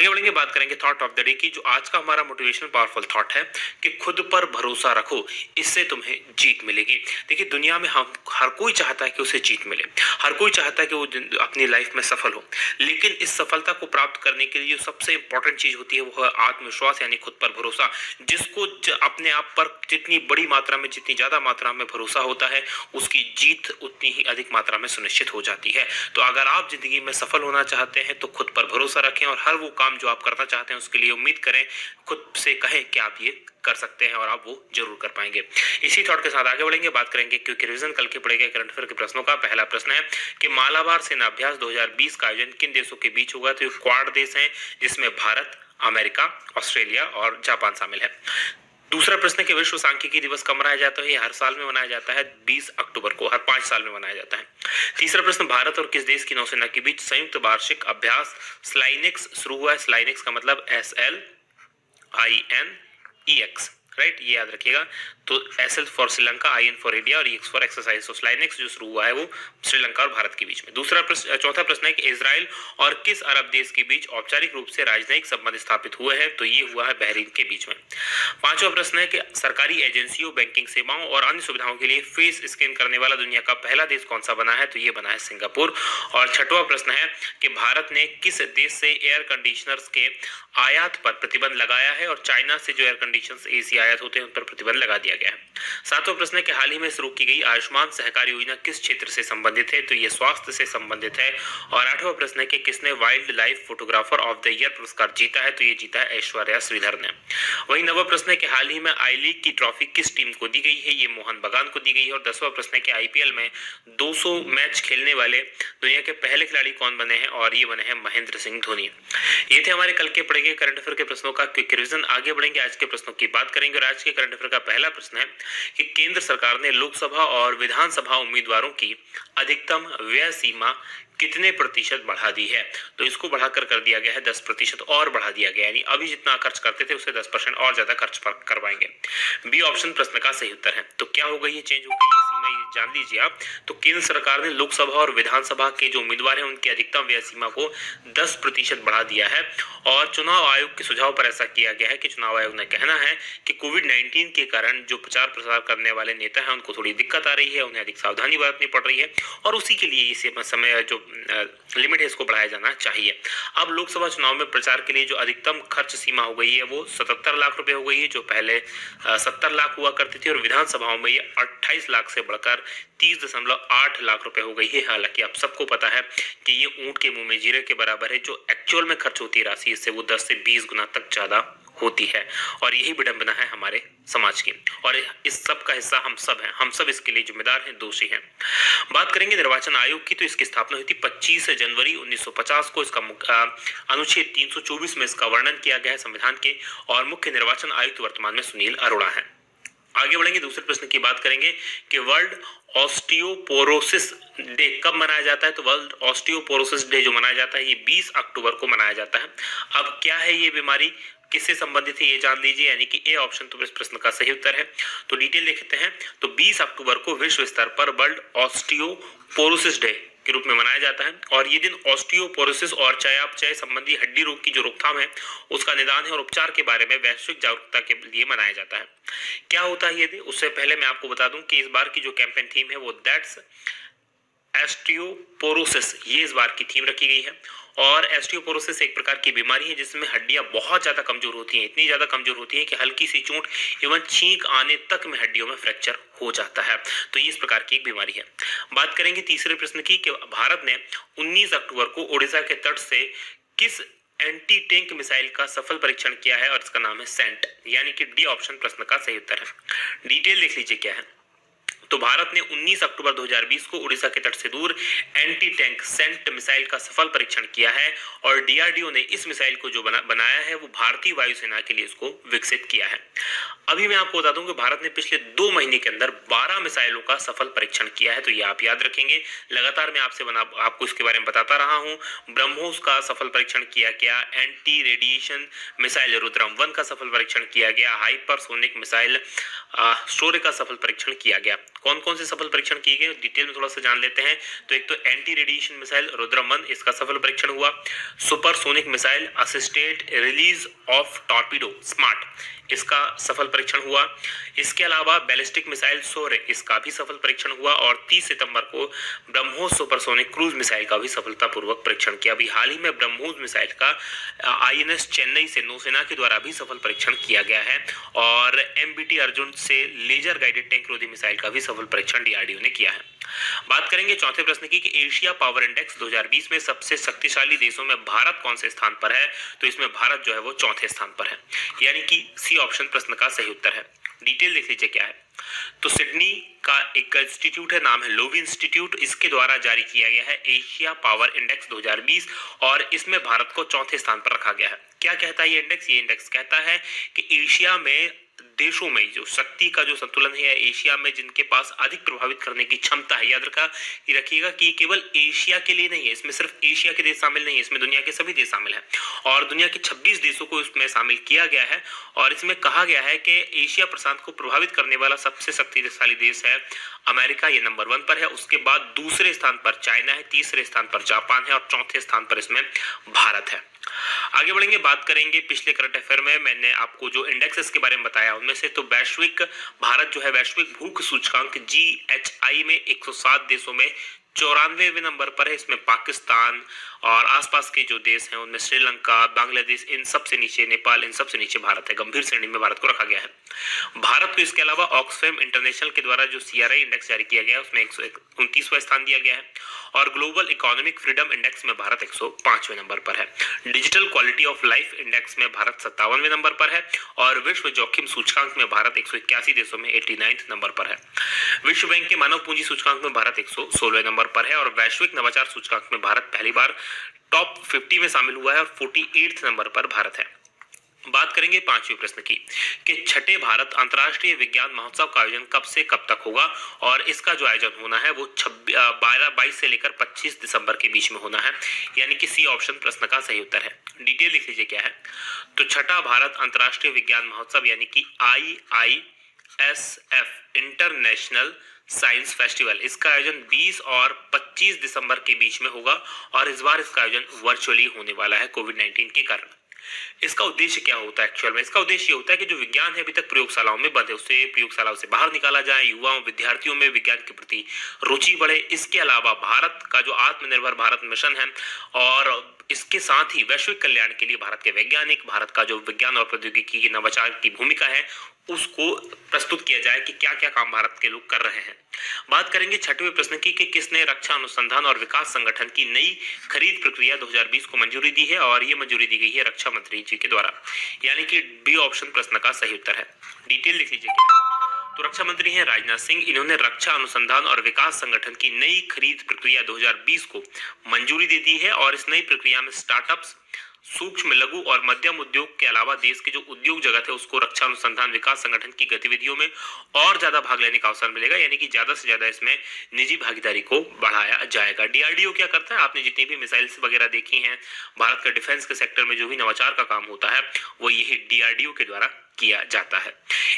आगे बढ़ेंगे, बात करेंगे थॉट ऑफ द डे की। जो आज का हमारा मोटिवेशनल पावरफुल थॉट है कि खुद पर भरोसा रखो, इससे तुम्हें जीत मिलेगी। देखिए, दुनिया में हम हर कोई चाहता है कि उसे जीत मिले, हर कोई चाहता है कि वो अपनी लाइफ में सफल हो, लेकिन इस सफलता को प्राप्त करने के लिए जो सबसे इंपॉर्टेंट चीज होती है वो है आत्मविश्वास, यानी खुद पर भरोसा। जिसको अपने आप पर जितनी बड़ी मात्रा में, जितनी ज्यादा मात्रा में भरोसा होता है, उसकी जीत उतनी ही अधिक मात्रा में सुनिश्चित हो जाती है। तो अगर आप जिंदगी में सफल होना चाहते हैं तो खुद पर भरोसा रखें और हर वो काम जो आप करना चाहते हैं उसके लिए उम्मीद करें, खुद से कहें कि आप ये कर सकते हैं और आप वो जरूर कर पाएंगे। इसी थॉट के साथ आगे बढ़ेंगे, बात करेंगे क्योंकि रिवीजन कल के पड़ेगा करंट अफेयर के प्रश्नों का। पहला प्रश्न है कि मालाबार सेना अभ्यास 2020 का आयोजन किन देशों के बीच होगा? तो ये क्वाड देश हैं, जिसमें भारत, अमेरिका, ऑस्ट्रेलिया और जापान शामिल है। दूसरा प्रश्न है कि विश्व सांख्यिकी दिवस कब मनाया जाता है? हर साल में मनाया जाता है 20 अक्टूबर को, हर 5 साल में मनाया जाता है। तीसरा प्रश्न, भारत और किस देश की नौसेना के बीच संयुक्त वार्षिक अभ्यास स्लाइनेक्स शुरू हुआ है? स्लाइनेक्स का मतलब SLINEX, राइट, ये याद रखिएगा। तो SL for Sri Lanka, IN for India और EX फॉर एक्सरसाइज। तो स्लाइनेक्स जो शुरू हुआ है वो श्रीलंका और भारत के बीच में। चौथा प्रश्न है कि इजराइल और किस अरब देश के बीच औपचारिक रूप से राजनयिक संबंध स्थापित हुए हैं? तो ये हुआ है बहरीन के बीच में। पांचवा प्रश्न है कि सरकारी एजेंसियों, बैंकिंग सेवाओं और अन्य सुविधाओं के लिए फेस स्कैन करने वाला दुनिया का पहला देश कौन सा बना है? तो ये बना है सिंगापुर। और छठवां प्रश्न है कि भारत ने किस देश से एयर कंडीशनर्स के आयात पर प्रतिबंध लगाया है? और चाइना से जो एयर कंडीशनर्स AC आयात होते हैं उन पर प्रतिबंध लगा दिया गया है। सातवां प्रश्न है कि हाल ही में शुरू की गई आयुष्मान सहकार योजना किस क्षेत्र से संबंधित है? तो ये स्वास्थ्य से संबंधित है। और आठवां प्रश्न है कि किसने wild life photographer of the year पुरस्कार जीता है? तो ये जीता है ऐश्वर्या श्रीधर ने। वही नवा प्रश्न है कि हाल ही में आई लीग की ट्रॉफी किस टीम को दी गई है? ये मोहन बगान को दी गई है। और 10वां प्रश्न है कि IPL में 200 मैच खेलने वाले दुनिया के पहले खिलाड़ी कौन बने हैं? और ये बने हैं महेंद्र सिंह धोनी। ये थे हमारे कल के पड़ेंगे करंट अफेयर के प्रश्नों का क्विक रिवीजन। आगे बढ़ेंगे, आज के प्रश्नों की बात करेंगे। और आज के करंट अफेयर का पहला प्रश्न है कि केंद्र सरकार ने लोकसभा और विधानसभा उम्मीदवारों की अधिकतम व्यय सीमा कितने प्रतिशत बढ़ा दी है? तो इसको बढ़ाकर कर दिया गया है 10% और बढ़ा दिया गया, यानी अभी जितना खर्च करते थे उससे 10% और ज्यादा खर्च करवाएंगे। बी ऑप्शन प्रश्न का सही उत्तर है। तो क्या हो गई है, चेंज हो गई है सीमा, ये जान लीजिए आप। तो केंद्र सरकार ने लोकसभा और विधानसभा के जो उम्मीदवार हैं उनकी अधिकतम व्यय सीमा को 10% बढ़ा दिया है। और चुनाव आयोग के सुझाव पर ऐसा किया गया है कि चुनाव आयोग ने कहना है कि कोविड-19 के कारण जो प्रचार प्रसार करने वाले नेता हैं उनको थोड़ी दिक्कत आ रही है, उन्हें अधिक सावधानी बरतनी पड़ रही है और उसी के लिए इसे समय जो लिमिट है इसको बढ़ाया जाना चाहिए। अब लोकसभा चुनाव में प्रचार के लिए जो अधिकतम खर्च सीमा हो गई है वो 77 लाख रुपए हो गई है, जो पहले 70 लाख हुआ करती थी। और विधानसभाओं में ये 28 लाख से बढ़कर 30.8 लाख रुपए हो गई है। हालांकि आप सबको पता है कि ये ऊंट के मुंह में जीरे के बराबर है। जो एक्चुअल में खर्च होती है राशि, इससे वो 10 से 20 गुना तक ज्यादा होती है। और यही विडंबना है हमारे समाज की, और इस सब का हिस्सा हम सब हैं। हम सब इसके लिए जिम्मेदार हैं, दोषी हैं। बात करेंगे निर्वाचन आयोग की, तो इसकी स्थापना हुई थी 25 जनवरी 1950 को। इसका अनुच्छेद 324 में इसका वर्णन किया गया है संविधान के। और मुख्य निर्वाचन आयुक्त वर्तमान में सुनील अरोड़ा है। आगे बढ़ेंगे, दूसरे प्रश्न की बात करेंगे कि वर्ल्ड ऑस्टियोपोरोसिस डे कब मनाया जाता है? तो वर्ल्ड ऑस्टियोपोरोसिस डे जो मनाया जाता है ये 20 अक्टूबर को मनाया जाता है। अब क्या है ये बीमारी, किससे संबंधित है, ये जान लीजिए, यानी कि ए ऑप्शन तो इस प्रश्न का सही उत्तर है। तो डिटेल देखते हैं। तो 20 अक्टूबर को विश्व स्तर पर वर्ल्ड ऑस्टियोपोरोसिस डे के रूप में मनाया जाता है। और ये दिन ऑस्टियोपोरोसिस और चयापचय संबंधी हड्डी रोग की जो रोकथाम है उसका निदान है और उपचार के बारे में वैश्विक जागरूकता के लिए मनाया जाता है। क्या होता है ये दिन, उससे पहले मैं आपको बता दूं कि इस बार की जो कैंपेन थीम है वो दैट्स ऑस्टियोपोरोसिस, ये इस बार की थीम रखी गई है। और ऑस्टियोपोरोसिस एक प्रकार की बीमारी है जिसमें हड्डियां बहुत ज्यादा कमजोर होती हैं, इतनी ज्यादा कमजोर होती हैं कि हल्की सी चोट एवं छींक आने तक में हड्डियों में फ्रैक्चर हो जाता है। तो ये इस प्रकार की एक बीमारी है। बात करेंगे तीसरे प्रश्न की कि भारत ने 19 अक्टूबर को ओडिशा के तट से किस एंटी टैंक मिसाइल का सफल परीक्षण किया है? और इसका नाम है सेंट, यानी कि डी ऑप्शन प्रश्न का सही उत्तर है। डिटेल देख लीजिए क्या है। तो भारत ने 19 अक्टूबर 2020 को उड़ीसा के तट से दूर एंटी टैंक सेंट मिसाइल का सफल परीक्षण किया है। और DRDO ने इस मिसाइल को जो बनाया है वो भारतीय वायुसेना के लिए इसको विकसित किया है। अभी मैं आपको बता दूं कि भारत ने पिछले 2 महीने के अंदर 12 मिसाइलों का सफल परीक्षण किया है। तो ये आप याद रखेंगे, लगातार मैं आपको इसके बारे में बताता रहा हूं। ब्रह्मोस का सफल परीक्षण किया गया, एंटी रेडिएशन मिसाइल रुद्रम 1 का सफल परीक्षण किया गया, हाइपरसोनिक मिसाइल शौर्य का सफल परीक्षण किया गया। कौन कौन से सफल परीक्षण किए गए डिटेल में थोड़ा सा जान लेते हैं। तो एक तो एंटी रेडिएशन मिसाइल रुद्रम-1, इसका सफल परीक्षण हुआ। Supersonic missile assisted release of torpedo smart, इसका सफल परीक्षण हुआ। इसके अलावा बैलिस्टिक मिसाइल सौर्य, इसका भी सफल परीक्षण हुआ। और 30 सितंबर को ब्रह्मोस सुपरसोनिक क्रूज मिसाइल का भी सफलतापूर्वक परीक्षण किया। अभी हाल ही में ब्रह्मोस मिसाइल का आईएनएस चेन्नई से नौसेना के द्वारा भी सफल परीक्षण किया गया है। और एमबीटी अर्जुन से लेजर गाइडेड टैंक रोधी मिसाइल का भी सफल परीक्षण डीआरडीओ ने किया है। बात करेंगे चौथे प्रश्न की कि एशिया पावर इंडेक्स 2020 में सबसे शक्तिशाली देशों में भारत कौन से स्थान पर है। तो इसमें भारत जो है वो चौथे स्थान पर है, यानी कि सी ऑप्शन प्रश्न का सही उत्तर है। डिटेल देख लीजिए क्या है। तो सिडनी का एक इंस्टीट्यूट है, नाम है लोवी इंस्टीट्यूट, इसके द्वारा जारी किया गया है एशिया पावर इंडेक्स 2020 और इसमें भारत को चौथे स्थान पर रखा गया है। क्या कहता है ये इंडेक्स? ये इंडेक्स कहता है कि एशिया में देशों में जो शक्ति का जो संतुलन है, एशिया में जिनके पास अधिक प्रभावित करने की क्षमता है, याद रखिएगा कि ये केवल एशिया के लिए नहीं है, इसमें सिर्फ एशिया के देश शामिल नहीं है, इसमें दुनिया के सभी देश शामिल हैं और दुनिया के 26 देशों को इसमें शामिल किया गया है। और इसमें कहा गया है कि एशिया प्रशांत को प्रभावित करने वाला सबसे शक्तिशाली देश है अमेरिका, ये नंबर 1 पर है। उसके बाद दूसरे स्थान पर चाइना है, तीसरे स्थान पर जापान है और चौथे स्थान पर इसमें भारत है। आगे बढ़ेंगे, बात करेंगे पिछले करंट अफेयर में मैंने आपको जो इंडेक्सेस के बारे में बताया उनमें से। तो वैश्विक भारत जो है वैश्विक भूख सूचकांक GHI में 107 देशों में 94वें नंबर पर है। इसमें पाकिस्तान और आसपास के जो देश हैं उनमें श्रीलंका, बांग्लादेश, इन सबसे नीचे नेपाल, इन सबसे नीचे भारत है। गंभीर श्रेणी में भारत को रखा गया है। भारत को इसके अलावा ऑक्सफैम इंटरनेशनल के द्वारा जो CRI इंडेक्स जारी किया गया है उसमें 129वां स्थान दिया गया है और ग्लोबल इकोनॉमिक फ्रीडम इंडेक्स में भारत 105वें नंबर पर है। Digital quality of life index में भारत 57वें नंबर पर है और विश्व जोखिम सूचकांक में भारत 181 देशों में 89 नंबर पर है। विश्व बैंक के मानव पूंजी सूचकांक में भारत 116वें नंबर पर है और वैश्विक नवाचार सूचकांक में भारत पहली बार टॉप 50 में शामिल हुआ है और 48 नंबर पर भारत है। बात करेंगे 5वें प्रश्न की कि छठे भारत अंतर्राष्ट्रीय विज्ञान महोत्सव का आयोजन कब से कब तक होगा और इसका जो आयोजन होना है वो 22 से लेकर 25 दिसंबर के बीच में होना है, यानी कि सी ऑप्शन प्रश्न का सही उत्तर है। डिटेल लिख लीजिए क्या है। तो छठा भारत अंतर्राष्ट्रीय विज्ञान महोत्सव यानी कि IISF इंटरनेशनल साइंस फेस्टिवल, इसका आयोजन 20 और 25 दिसंबर के बीच में होगा और इस बार इसका आयोजन वर्चुअली होने वाला है कोविड-19 के कारण। इसका उद्देश्य क्या होता है एक्चुअल में? इसका उद्देश्य ये होता है कि जो विज्ञान है अभी तक प्रयोगशालाओं में बंद है उसे प्रयोगशालाओं से बाहर निकाला जाए, युवाओं विद्यार्थियों में विज्ञान के प्रति रुचि बढ़े। इसके अलावा भारत का जो आत्मनिर्भर भारत मिशन है और इसके साथ ही वैश्विक कल्याण के लिए भारत के वैज्ञानिक, भारत का जो विज्ञान और प्रौद्योगिकी की नवाचार की भूमिका है उसको प्रस्तुत किया जाए कि क्या क्या काम भारत के लोग कर रहे हैं। बात करेंगे 6वें प्रश्न की कि किसने रक्षा अनुसंधान और विकास संगठन की नई खरीद प्रक्रिया 2020 को मंजूरी दी है और ये मंजूरी दी गई है रक्षा मंत्री जी के द्वारा, यानी कि बी ऑप्शन प्रश्न का सही उत्तर है। डिटेल लिख लीजिए क्या है। तो रक्षा मंत्री हैं राजनाथ सिंह, इन्होंने रक्षा अनुसंधान और विकास संगठन की नई खरीद प्रक्रिया 2020 को मंजूरी दे दी है और इस नई प्रक्रिया में स्टार्टअप्स, सूक्ष्म लघु और मध्यम उद्योग के अलावा देश के जो उद्योग जगत है उसको रक्षा अनुसंधान विकास संगठन की गतिविधियों में और ज्यादा भाग लेने का अवसर मिलेगा, यानी कि ज्यादा से ज्यादा इसमें निजी भागीदारी को बढ़ाया जाएगा। डीआरडीओ क्या करता है? आपने जितनी भी मिसाइल्स वगैरह देखी हैं, भारत के डिफेंस के सेक्टर में जो भी नवाचार का काम होता है वो यही डीआरडीओ के द्वारा किया जाता है।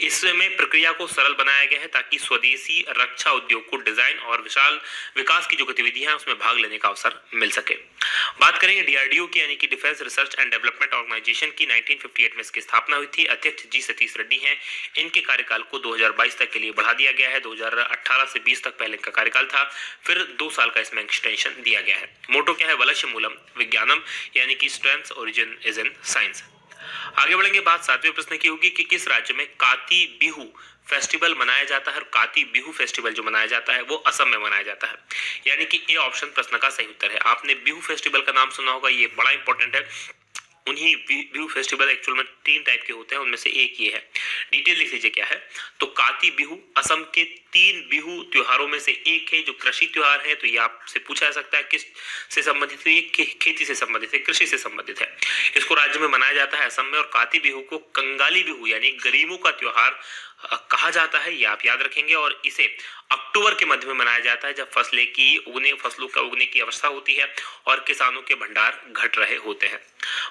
इसमें प्रक्रिया को सरल बनाया गया है ताकि स्वदेशी रक्षा उद्योग को डिजाइन और विशाल विकास की जो गतिविधियां हैं उसमें भाग लेने का अवसर मिल सके। बात करेंगे डीआरडीओ की, यानी कि defence research and development organisation की 1958 में इसकी स्थापना हुई थी। अध्यक्ष जी सतीश रेड्डी हैं। इनके कार्यकाल को 2022 तक के लिए बढ़ा दिया गया है। 2018 से 20 तक पहले इनका कार्यकाल था, फिर 2 साल का इसमें एक्सटेंशन दिया गया है। मोटो क्या है? वलस्य मूलम विज्ञानम, यानी कि strength origin is in science. आगे बढ़ेंगे, बात 7वें प्रश्न की होगी कि किस राज्य में काती बिहू फेस्टिवल मनाया जाता है और काती बिहू फेस्टिवल जो मनाया जाता है वो असम में मनाया जाता है, यानी कि ए ऑप्शन प्रश्न का सही उत्तर है। आपने बिहू फेस्टिवल का नाम सुना होगा, ये बड़ा इंपॉर्टेंट है। उन्हीं बिहू फेस्टिवल एक्चुअल में 3 टाइप के होते हैं, उनमें से एक ये है। डिटेल लिख लीजिए क्या है। तो काती बिहू असम के 3 बिहू त्योहारों में से एक है जो कृषि त्योहार है। तो ये आपसे पूछा जा सकता है किस से संबंधित है? ये खेती से संबंधित है, कृषि से संबंधित है। इसको राज्य में मनाया जाता है असम में और काती बिहू को कंगाली बिहू यानी गरीबों का त्योहार कहा जाता है, ये आप याद रखेंगे। और इसे अक्टूबर के मध्य में मनाया जाता है जब फसलों का उगने की अवस्था होती है और किसानों के भंडार घट रहे होते हैं।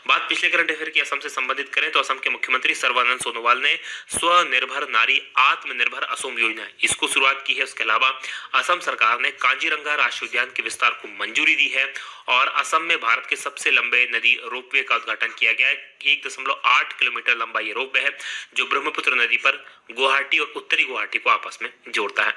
बात पिछले करंट अफेयर की असम से संबंधित करें तो असम के मुख्यमंत्री सर्बानंद सोनोवाल ने स्वनिर्भर नारी आत्मनिर्भर असम योजना इसको शुरुआत की है। उसके अलावा असम सरकार ने काजीरंगा राष्ट्रीय उद्यान के विस्तार को मंजूरी दी है और असम में भारत के सबसे लंबे नदी रोपवे का उद्घाटन किया गया है। 1.8 किलोमीटर लंबा ये रोपवे है जो ब्रह्मपुत्र नदी पर गुवाहाटी और उत्तरी गुवाहाटी को आपस में जोड़ता है।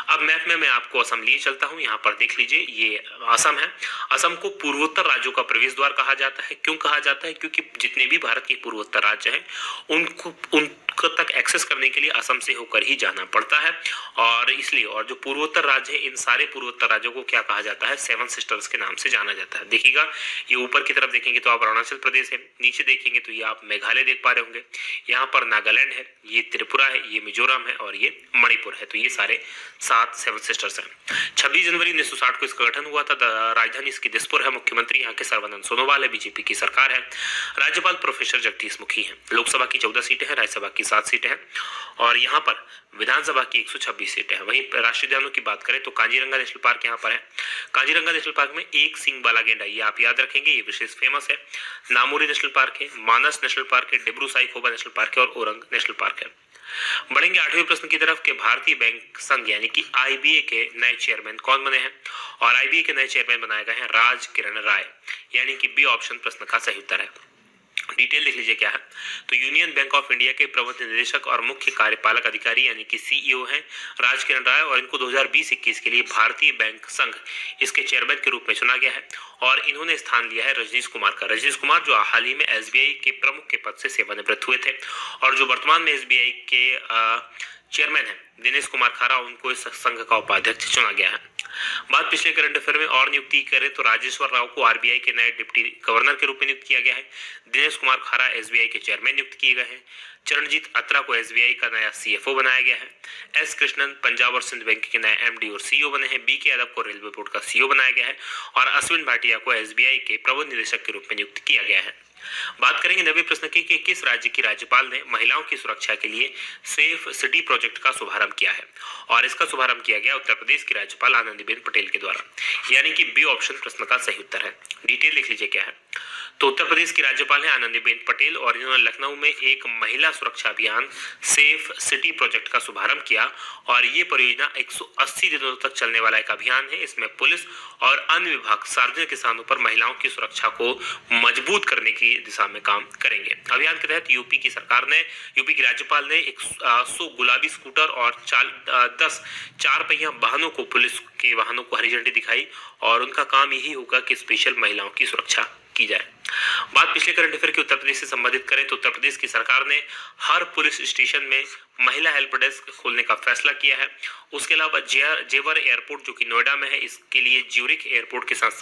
अब मैप में मैं आपको असम लिए चलता हूं, यहाँ पर देख लीजिए ये असम है। असम को पूर्वोत्तर राज्यों का प्रवेश द्वार कहा जाता है। क्यों कहा जाता है? क्योंकि जितने भी भारत के पूर्वोत्तर राज्य हैं उन तक एक्सेस करने के लिए असम से होकर ही जाना पड़ता है और इसलिए और जो पूर्वोत्तर राज्य है इन सारे पूर्वोत्तर राज्यों को क्या कहा जाता है? सेवन सिस्टर्स के नाम से जाना जाता है। देखिएगा ये ऊपर की तरफ देखेंगे तो आप अरुणाचल प्रदेश है, नीचे देखेंगे तो ये आप मेघालय देख पा रहे होंगे, यहाँ पर नागालैंड है, ये त्रिपुरा है, ये मिजोरम है और ये मणिपुर है। तो ये सारे 7 सेवन सिस्टर्स हैं। 26 जनवरी 1960 को इसका गठन हुआ था। राजधानी इसकी दिसपुर है। मुख्यमंत्री यहाँ के सर्बानंद सोनोवाल है, बीजेपी की सरकार है। राज्यपाल प्रोफेसर जगदीश मुखी है। लोकसभा की 14 सीटें हैं, राज्यसभा की 7 सीटें हैं और यहाँ पर विधानसभा की 126 सीटें हैं। वहीं राष्ट्रीय उद्यानों की बात करें तो काजीरंगा नेशनल पार्क यहाँ पर है। काजीरंगा नेशनल पार्क में एक सींग वाला गेंडा, ये आप याद रखेंगे, ये विशेष फेमस है। नामोरी नेशनल पार्क है, मानस नेशनल पार्क है, डिब्रू साइखोवा नेशनल पार्क है और ओरंग नेशनल पार्क है। बढ़ेंगे 8वें प्रश्न की तरफ कि भारतीय बैंक संघ यानी कि आईबीए के नए चेयरमैन कौन बने हैं? और आईबीए के नए चेयरमैन बनाए गए हैं राज किरण राय, यानी कि बी ऑप्शन प्रश्न का सही उत्तर है। डिटेल देख लीजिए क्या है। तो यूनियन बैंक ऑफ इंडिया के प्रबंध निदेशक और मुख्य कार्यपालक अधिकारी यानी कि सीईओ हैं राज किरण राय और इनको 2020-21 के लिए भारतीय बैंक संघ इसके चेयरमैन के रूप में चुना गया है और इन्होंने स्थान लिया है रजनीश कुमार का। रजनीश कुमार जो हाल ही में एसबीआई के प्रमुख के पद से सेवानिवृत्त हुए थे और जो वर्तमान में एसबीआई के चेयरमैन है दिनेश कुमार खारा, उनको इस संघ का उपाध्यक्ष चुना गया है। बात पिछले करंट अफेयर में और नियुक्ति करें तो राजेश्वर राव को आरबीआई के नए डिप्टी गवर्नर के रूप में नियुक्त किया गया है। दिनेश कुमार खारा एसबीआई के चेयरमैन नियुक्त किए गए हैं। चरणजीत अत्रा को एसबीआई का नया सीएफओ बनाया गया है। एस कृष्णन पंजाब और सिंध बैंक के नए एमडी और सीईओ बने हैं। बी के यादव को रेलवे बोर्ड का सीईओ बनाया गया है और अश्विन भाटिया को एसबीआई के प्रबंध निदेशक के रूप में नियुक्त किया गया है। बात करेंगे 90वें प्रश्न की कि किस राज्य की राज्यपाल ने महिलाओं की सुरक्षा के लिए सेफ सिटी प्रोजेक्ट का शुभारंभ किया है? और इसका शुभारंभ किया गया उत्तर प्रदेश की राज्यपाल आनंदीबेन पटेल के द्वारा, यानी कि बी ऑप्शन प्रश्न का सही उत्तर है। डिटेल लिख लीजिए क्या है। तो उत्तर प्रदेश की राज्यपाल है आनंदीबेन पटेल और इन्होंने लखनऊ में एक महिला सुरक्षा अभियान सेफ सिटी प्रोजेक्ट का शुभारंभ किया और ये परियोजना 180 दिनों तक चलने वाला एक अभियान है। इसमें पुलिस और अन्य विभाग सार्वजनिक स्थानों पर महिलाओं की सुरक्षा को मजबूत करने की दिशा में काम करेंगे। अभियान के तहत यूपी की राज्यपाल ने 100 गुलाबी स्कूटर और 10 चार पहिया वाहनों को पुलिस के वाहनों को हरी झंडी दिखाई और उनका काम यही होगा कि स्पेशल महिलाओं की सुरक्षा की जाए। बात पिछले करंट अफेयर के उत्तर प्रदेश से संबंधित करें तो उत्तर प्रदेश की सरकार ने हर पुलिस स्टेशन में महिला हेल्प डेस्क खोलने का फैसला किया है। उसके अलावा जेवर एयरपोर्ट जो कि नोएडा में है, इसके लिए ज्यूरिख एयरपोर्ट के साथ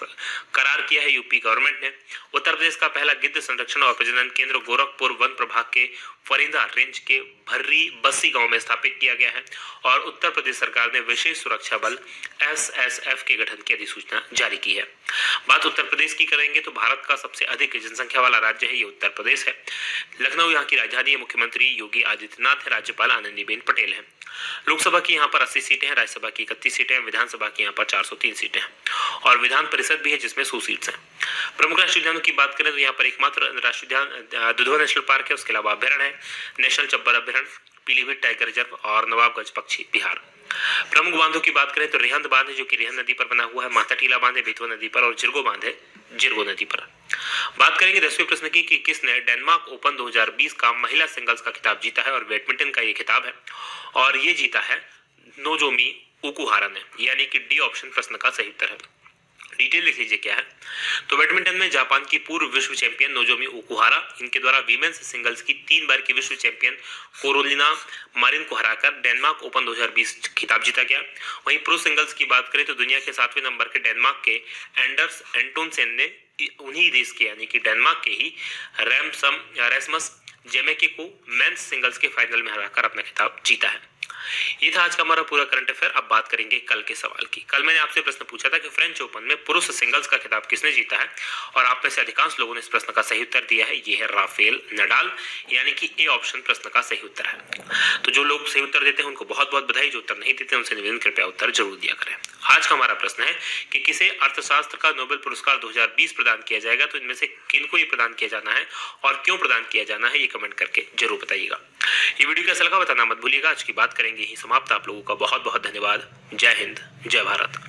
करार किया है यूपी गवर्नमेंट ने। उत्तर प्रदेश का पहला गिद्ध संरक्षण और प्रजनन केंद्र गोरखपुर वन प्रभाग के फरिंदा रेंज के भर्री बस्सी गांव में स्थापित किया गया है और उत्तर प्रदेश सरकार ने विशेष सुरक्षा बल एसएसएफ के गठन की अधिसूचना जारी की है। बात उत्तर प्रदेश की करेंगे तो भारत का सबसे अधिक जनसंख्या वाला राज्य है ये उत्तर प्रदेश है। लखनऊ यहाँ की राजधानी है। मुख्यमंत्री योगी आदित्यनाथ है। राज्यपाल आनंदीबेन पटेल है। लोकसभा की यहाँ पर 80 सीटें हैं, राज्यसभा की 31 सीटें हैं, विधानसभा की यहाँ पर 403 सीटें हैं और विधान परिषद भी है जिसमें 100 सीट्स हैं। प्रमुख राष्ट्रीय उद्यानों की बात करें तो यहाँ पर एकमात्र राष्ट्रीय उद्यान दुधवा नेशनल पार्क है। उसके अलावा अभ्यारण्य है नेशनल चब्बर अभ्यारण्य, पीलीभीत टाइगर रिजर्व और नवाबगंज पक्षी विहार। प्रमुख बांधों की बात करें तो रिहंद बांध है जो कि रिहंद नदी पर बना हुआ है, माताटीला बांध है बेतवा नदी पर और जिरगो बांध है जिरगो नदी पर। बात करेंगे 10वें प्रश्न की कि किसने डेनमार्क ओपन 2020 का महिला सिंगल्स का खिताब जीता है और बैडमिंटन का ये खिताब है और ये जीता है नोजोमी ओकुहारा ने, यानी कि डी ऑप्शन प्रश्न का सही उत्तर है। डिटेल लिख लीजिए क्या है। तो बैडमिंटन में जापान की पूर्व विश्व चैंपियन नोजोमी ओकुहारा, इनके द्वारा वीमेंस सिंगल्स की 3 बार की विश्व चैंपियन कोरोलिना मारिन को हराकर डेनमार्क ओपन 2020 खिताब जीता गया। वहीं प्रो सिंगल्स की बात करें तो दुनिया के 7वें नंबर के डेनमार्क के एंडर्स एंटोनसेन ने उन्हीं देश के यानी कि डेनमार्क के ही रैस्मस जेमेके को मेंस सिंगल्स के फाइनल में हराकर अपना खिताब जीता है। ये था आज का हमारा पूरा करंट अफेयर। अब बात करेंगे कल के सवाल की। कल मैंने आपसे प्रश्न पूछा था कि फ्रेंच ओपन में पुरुष सिंगल्स का खिताब किसने जीता है, और आप में से अधिकांश लोगों ने इस प्रश्न का सही उत्तर दिया है। ये है राफेल नडाल, यानी कि ए ऑप्शन प्रश्न का सही उत्तर है। तो जो लोग सही उत्तर देते हैं उनको बहुत बहुत बधाई, जो उत्तर नहीं देते उनसे निवेदन कृपया उत्तर जरूर दिया करें। आज का हमारा प्रश्न है कि किसे अर्थशास्त्र का नोबेल पुरस्कार 2020 प्रदान किया जाएगा, तो इनमें से किनको ये प्रदान किया जाना है और क्यों प्रदान किया जाना है, ये कमेंट करके जरूर बताइएगा। ये वीडियो कैसा लगा बताना मत भूलिएगा। आज की बात करेंगे ही समाप्त। आप लोगों का बहुत बहुत धन्यवाद। जय हिंद, जय भारत।